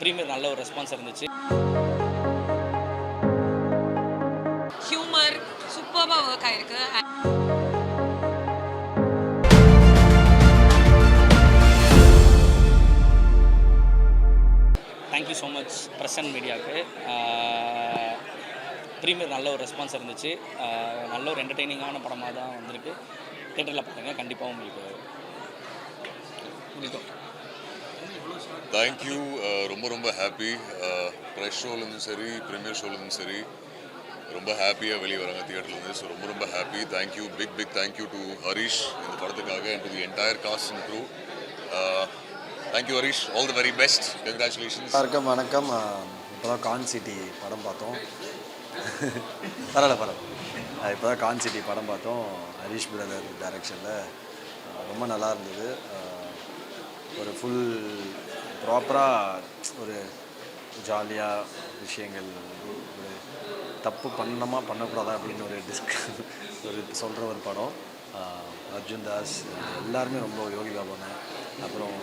Premier நல்ல ஒரு response இருந்துச்சு. ஹியூமர் சூப்பராக ஒர்க் ஆயிருக்கு. Thank you so much press and மீடியாவுக்கு. ப்ரீமியர் நல்ல ஒரு ரெஸ்பான்ஸ் இருந்துச்சு. நல்ல ஒரு என்டர்டெய்னிங்கான படமாக தான் வந்திருக்கு. தேட்டரில் பாருங்கள், கண்டிப்பாக உங்களுக்கு பிடிக்கும். தேங்க்யூ. ரொம்ப ஹாப்பி. ப்ரெஸ் ஷோலேருந்தும் சரி, ப்ரீமியர் ஷோலேருந்தும் சரி, ரொம்ப ஹாப்பியாக வெளியே வராங்க தியேட்டர்லேருந்து. ஸோ ரொம்ப happy. Thank you, big thank you to Harish இந்த படத்துக்காக and to the entire cast and crew. Thank you Harish, all the very best. Congratulations. எல்லாருக்கும் வணக்கம். இப்போ தான் கான் சிட்டி படம் பார்த்தோம். பரவாயில்ல. இப்போ தான் கான் சிட்டி படம் பார்த்தோம். ஹரிஷ் பிரதர் டைரக்ஷனில் ரொம்ப நல்லா இருந்தது. ஒரு ஃபுல் ப்ராப்பராக ஒரு ஜாலியாக விஷயங்கள், ஒரு தப்பு பண்ணக்கூடாதா அப்படின்னு ஒரு சொல்கிற ஒரு படம். அர்ஜுன் தாஸ் எல்லாருமே ரொம்ப, யோகி பாபு, அப்புறம்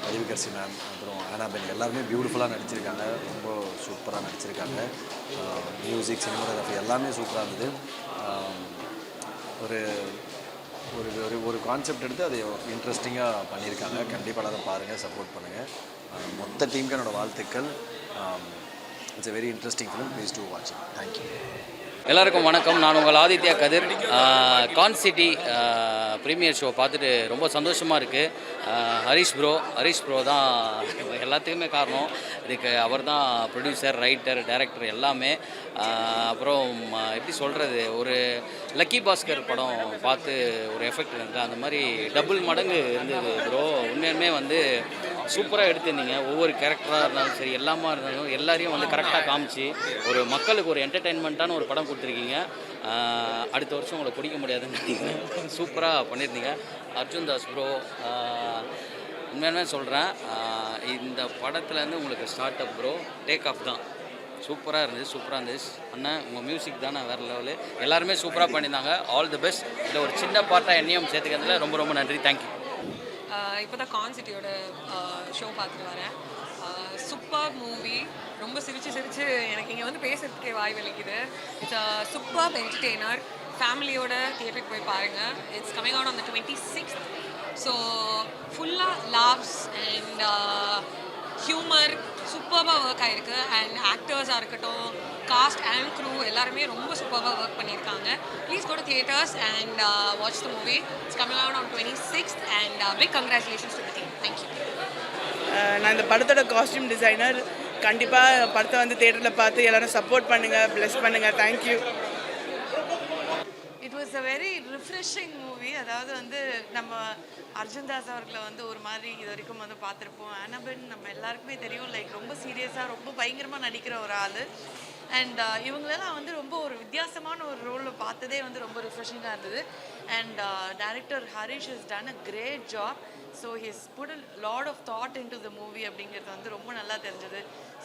அறிவிகர்சி மேம், அப்புறம் ஆனாபென் எல்லாருமே பியூட்டிஃபுல்லாக நடிச்சிருக்காங்க. ரொம்ப சூப்பராக நடிச்சிருக்காங்க. மியூசிக், சினிமாட்டோகிராஃபி எல்லாமே சூப்பராக இருந்தது. ஒரு ஒரு ஒரு கான்செப்ட் எடுத்து அதை இன்ட்ரெஸ்டிங்காக பண்ணியிருக்காங்க. கண்டிப்பாக எல்லாரும் பாருங்கள், சப்போர்ட் பண்ணுங்கள். மொத்த டீமுக்கு என்னோடய வாழ்த்துக்கள். It's a very interesting film. Please do watch it. Thank you. எல்லாருக்கும் வணக்கம். நான் உங்கள் ஆதித்யா கதிர். கான் சிட்டி ப்ரீமியர் ஷோ பார்த்துட்டு ரொம்ப சந்தோஷமாக இருக்குது. ஹரிஷ் ப்ரோ தான் எல்லாத்துக்குமே காரணம். இதுக்கு அவர் தான் ப்ரொடியூசர், ரைட்டர், டைரக்டர் எல்லாமே. அப்புறம் எப்படி சொல்கிறது, ஒரு லக்கி பாஸ்கர் படம் பார்த்து ஒரு எஃபெக்ட் இருந்தது, அந்த மாதிரி டபுள் மடங்கு இருந்தது ப்ரோ. உண்மையுமே சூப்பராக எடுத்திருந்தீங்க. ஒவ்வொரு கேரக்டராக இருந்தாலும் சரி, எல்லாமா இருந்தாலும் எல்லாரையும் கரெக்டாக காமிச்சு ஒரு மக்களுக்கு ஒரு என்டர்டெயின்மெண்ட்டான ஒரு படம் கொடுத்துருக்கீங்க. அடுத்த வருஷம் உங்களை பிடிக்க முடியாதுன்னு நினைக்கிறேன். சூப்பராக பண்ணியிருந்தீங்க. அர்ஜுன் தாஸ் ப்ரோ, உண்மையானே சொல்கிறேன், இந்த படத்துலேருந்து உங்களுக்கு start up bro, take off தான். சூப்பராக இருந்துச்சு அண்ணன். உங்கள் மியூசிக் தானே வேறு லெவலு. எல்லாருமே சூப்பராக பண்ணியிருந்தாங்க. All the best. இதில் ஒரு சின்ன பாட்டாக என்னையும் சேர்த்துக்கிறதுல ரொம்ப நன்றி. தேங்க்யூ. இப்போ தான் கான் சிட்டியோட ஷோ பார்த்துட்டு வரேன். Super movie. ரொம்ப சிரிச்சு எனக்கு இங்கே பேசுறதுக்கே வாய் வலிக்குது. It's super entertainer. ஃபேமிலியோட தியேட்டருக்கு போய் பாருங்கள். It's coming out on the 26th. So ஃபுல்லாக லாவ்ஸ் அண்ட் ஹியூமர் சூப்பராக ஒர்க் ஆகிருக்கு. அண்ட் ஆக்டர்ஸாக இருக்கட்டும், காஸ்ட் அண்ட் க்ரூ எல்லாருமே ரொம்ப சூப்பராக ஒர்க் பண்ணியிருக்காங்க. Please go to theatres and watch the movie. It's coming out on 26th and big congratulations to the team. Thank you. நான் இந்த படத்தோட காஸ்டியூம் டிசைனர். கண்டிப்பாக படத்தை தியேட்டரில் பார்த்து எல்லோரும் சப்போர்ட் பண்ணுங்கள், ப்ளஸ் பண்ணுங்கள். Thank you. It was a very refreshing movie. அதாவது நம்ம அர்ஜுன் தாஸ் அவர்களை ஒரு மாதிரி இது வரைக்கும் பார்த்துருப்போம். ஆனாபென் நம்ம எல்லாருக்குமே தெரியும், லைக் ரொம்ப சீரியஸாக ரொம்ப பயங்கரமாக நடிக்கிற ஒரு ஆள். அண்ட் இவங்களெல்லாம் ரொம்ப ஒரு வித்தியாசமான ஒரு ரோலில் பார்த்ததே ரொம்ப ரிஃப்ரெஷிங்காக இருந்தது. And director Harish has done a great job. So he's put a lot of thought into the movie அப்படிங்கிறது ரொம்ப நல்லா தெரிஞ்சது.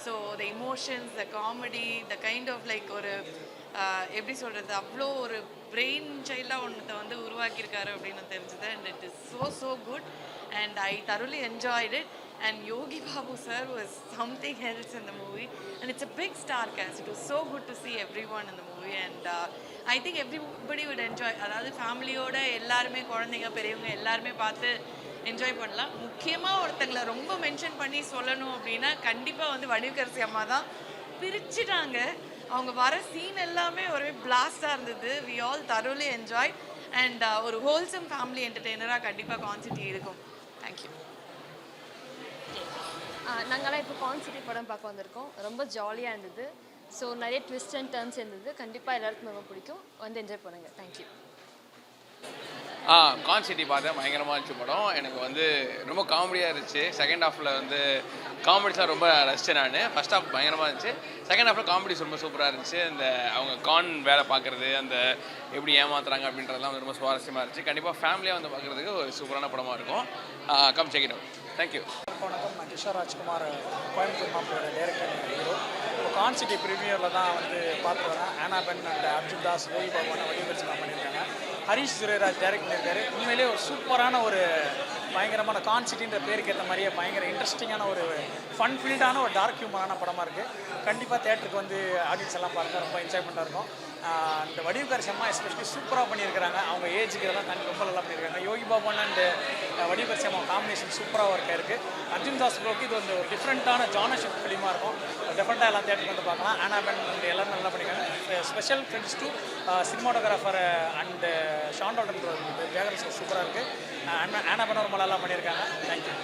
So the emotions, the comedy, the kind of like ஒரு எப்படி சொல்கிறது, அவ்வளோ ஒரு பிரெயின் சைல்டாக ஒன்றத்தை உருவாக்கியிருக்காரு அப்படின்னு தெரிஞ்சது. And it is so good and I thoroughly enjoyed it. And Yogi Babu sir was something else in the movie, and it's a big star cast. It was so good to see everyone in the movie, and I think everybody would enjoy. அதாவது ஃபேமிலியோட எல்லாருமே, குழந்தைங்க பெரியவங்க எல்லாருமே பார்த்து enjoy பண்ணலாம். முக்கியமாக ஒருத்தங்களை ரொம்ப மென்ஷன் பண்ணி சொல்லணும் அப்படின்னா கண்டிப்பாக வடிவுக்கரசி அம்மா தான். பிரிச்சுட்டாங்க. அவங்க வர சீன் எல்லாமே ஒரே பிளாஸ்டாக இருந்தது. We all thoroughly enjoyed and ஒரு ஹோல்சம் ஃபேமிலி என்டர்டெய்னராக கண்டிப்பாக கான் சிட்டி இருக்கும். தேங்க்யூ. நாங்களாம் இப்போ கான் சிட்டி படம் பார்க்க வந்திருக்கோம். ரொம்ப ஜாலியாக இருந்தது. ஸோ நிறைய ட்விஸ்ட் அண்ட் டர்ன்ஸ் இருந்தது. கண்டிப்பாக எல்லாருக்கும் ரொம்ப பிடிக்கும். என்ஜாய் பண்ணுங்கள். தேங்க்யூ. கான் சிட்டி பார்த்தேன். பயங்கரமாக இருந்துச்சு படம். எனக்கு ரொம்ப காமெடியாக இருந்துச்சு. செகண்ட் ஹாஃபில் காமெடிஸ்லாம் ரொம்ப ரசித்தேன் நான். ஃபஸ்ட் ஹாஃப் பயங்கரமாக இருந்துச்சு. செகண்ட் ஹாஃபில் காமெடிஸ் ரொம்ப சூப்பராக இருந்துச்சு. அந்த அவங்க கான் வேலை பார்க்குறது, அந்த எப்படி ஏமாத்துறாங்க அப்படின்றதெல்லாம் ரொம்ப சுவாரஸ்யமாக இருந்துச்சு. கண்டிப்பாக ஃபேமிலியாக பார்க்குறதுக்கு ஒரு சூப்பரான படமாக இருக்கும். Come check it out. Thank you. வணக்கம். நான் கிஷோர் ராஜ்குமார், கோயம்புத்தூர் மாப்பிளோட டைரக்டர் ஹீரோ. இப்போ கான் சிட்டி ப்ரீமியரில் தான் பார்த்து வரேன். ஆனாபென் அண்ட் அர்ஜுன் தாஸ், யோகி பாபு, வடிவகரசி பண்ணியிருக்காங்க. ஹரிஷ் சுரேராஜ் டைரக்ட் பண்ணியிருக்காரு. உண்மையிலேயே ஒரு சூப்பரான ஒரு பயங்கரமான கான்சிட்டின்ற பேருக்கு ஏற்ற மாதிரியே பயங்கர இன்ட்ரெஸ்டிங்கான ஒரு ஃபன் ஃபீல்டான ஒரு டார்க் ஹியூமரான படமாக இருக்குது. கண்டிப்பாக தேட்டருக்கு வந்து ஆடியன்ஸ் எல்லாம் பாருங்கள், ரொம்ப என்ஜாய்மெண்ட்டாக இருக்கும். இந்த வடிவுக்கார் செம்மா எஸ்பெஷலி சூப்பராக பண்ணியிருக்கிறாங்க. அவங்க ஏஜுக்கு இதெல்லாம் ரொம்ப நல்லா பண்ணியிருக்காங்க. யோகி பாபன் அண்ட் வடிவுக்கார் செம்மா காம்பினேஷன் சூப்பராக ஒர்க்காக இருக்குது. அர்ஜுன் தாஸ் ப்ரோக்கு இது வந்து ஒரு டிஃப்ரெண்ட்டான ஜானர் ஷிஃப்ட் ஃபிலிமாக இருக்கும். டெஃபினட்டாக எல்லாம் தேட்டருக்கு வந்து பார்க்கலாம். ஆனாபென் எல்லாரும் நல்லா பண்ணியிருக்காங்க. Special friends to cinematographer and ஷாண்டோடன் பேக்ரவுண்ட் சூப்பராக இருக்குது. ஆனாபென் ரொம்ப நல்லா பண்ணியிருக்காங்க. தேங்க்யூ.